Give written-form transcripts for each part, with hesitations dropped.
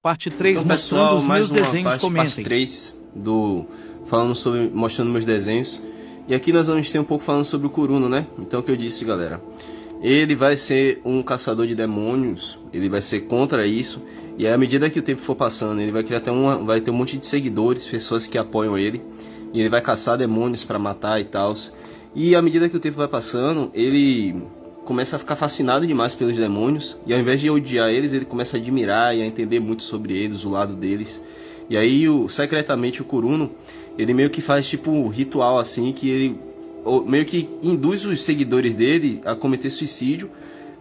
Parte 3, Então, mostrando pessoal, os mais meus uma desenhos, parte comentem. 3 do falando sobre, mostrando meus desenhos. E aqui nós vamos ter um pouco falando sobre o Kuruno, né? Então, o que eu disse, galera, ele vai ser um caçador de demônios, ele vai ser contra isso. E aí, à medida que o tempo for passando, ele vai criar até vai ter um monte de seguidores, pessoas que apoiam ele. E ele vai caçar demônios para matar e tal. E à medida que o tempo vai passando, ele começa a ficar fascinado demais pelos demônios. E ao invés de odiar eles, ele começa a admirar e a entender muito sobre eles, o lado deles. E aí, secretamente, o Kuruno, ele meio que faz tipo um ritual assim, que ele meio que induz os seguidores dele a cometer suicídio,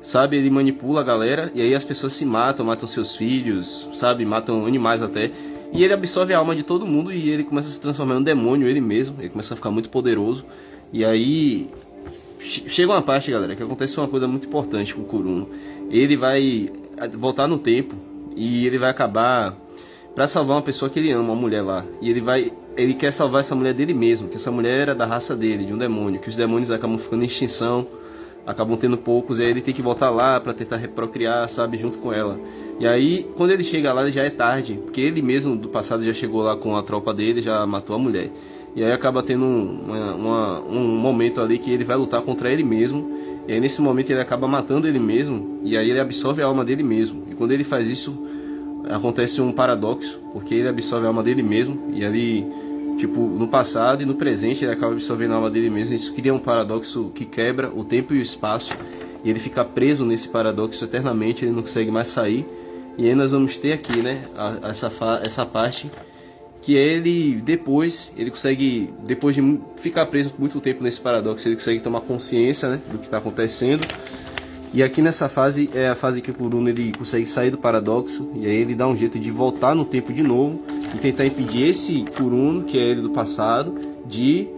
sabe? Ele manipula a galera e aí as pessoas se matam, matam seus filhos, sabe? Matam animais até. E ele absorve a alma de todo mundo e ele começa a se transformar em um demônio ele mesmo. Ele começa a ficar muito poderoso. E aí chega uma parte, galera, que acontece uma coisa muito importante com o Kuruno. Ele vai voltar no tempo e ele vai acabar pra salvar uma pessoa que ele ama, uma mulher lá. E ele quer salvar essa mulher dele mesmo, que essa mulher era da raça dele, de um demônio, que os demônios acabam ficando em extinção, acabam tendo poucos, e aí ele tem que voltar lá pra tentar reprocriar, sabe, junto com ela. E aí, quando ele chega lá, já é tarde, porque ele mesmo do passado já chegou lá com a tropa dele, já matou a mulher. E aí acaba tendo um momento ali que ele vai lutar contra ele mesmo. E aí nesse momento ele acaba matando ele mesmo, e aí ele absorve a alma dele mesmo. E quando ele faz isso, acontece um paradoxo, porque ele absorve a alma dele mesmo, e ali, tipo, no passado e no presente ele acaba absorvendo a alma dele mesmo. Isso cria um paradoxo que quebra o tempo e o espaço, e ele fica preso nesse paradoxo eternamente, ele não consegue mais sair. E aí nós vamos ter aqui, né, essa parte, que ele consegue, depois de ficar preso por muito tempo nesse paradoxo, ele consegue tomar consciência, né, do que está acontecendo. E aqui nessa fase é a fase que o Kuruno ele consegue sair do paradoxo, e aí ele dá um jeito de voltar no tempo de novo e tentar impedir esse Kuruno, que é ele do passado, de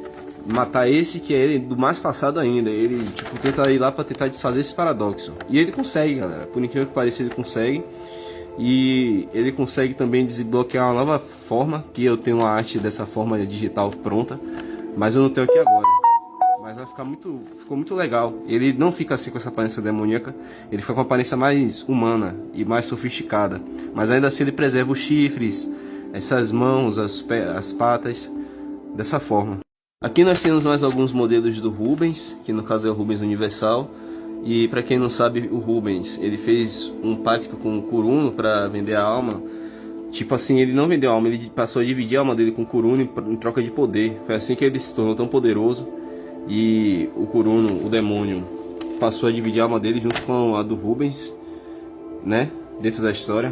matar esse que é ele do mais passado ainda. Ele tipo tenta ir lá para tentar desfazer esse paradoxo. E ele consegue, galera. Por incrível que pareça, ele consegue. E ele consegue também desbloquear uma nova forma, que eu tenho uma arte dessa forma digital pronta, mas eu não tenho aqui agora. Mas vai ficar ficou muito legal. Ele não fica assim com essa aparência demoníaca, ele fica com uma aparência mais humana e mais sofisticada. Mas ainda assim ele preserva os chifres, essas mãos, as patas, dessa forma. Aqui nós temos mais alguns modelos do Rubens, que no caso é o Rubens Universal. E para quem não sabe, o Rubens, ele fez um pacto com o Kuruno para vender a alma. Tipo assim, ele não vendeu a alma, ele passou a dividir a alma dele com o Kuruno em troca de poder. Foi assim que ele se tornou tão poderoso. E o Kuruno, o demônio, passou a dividir a alma dele junto com a do Rubens, né? Dentro da história.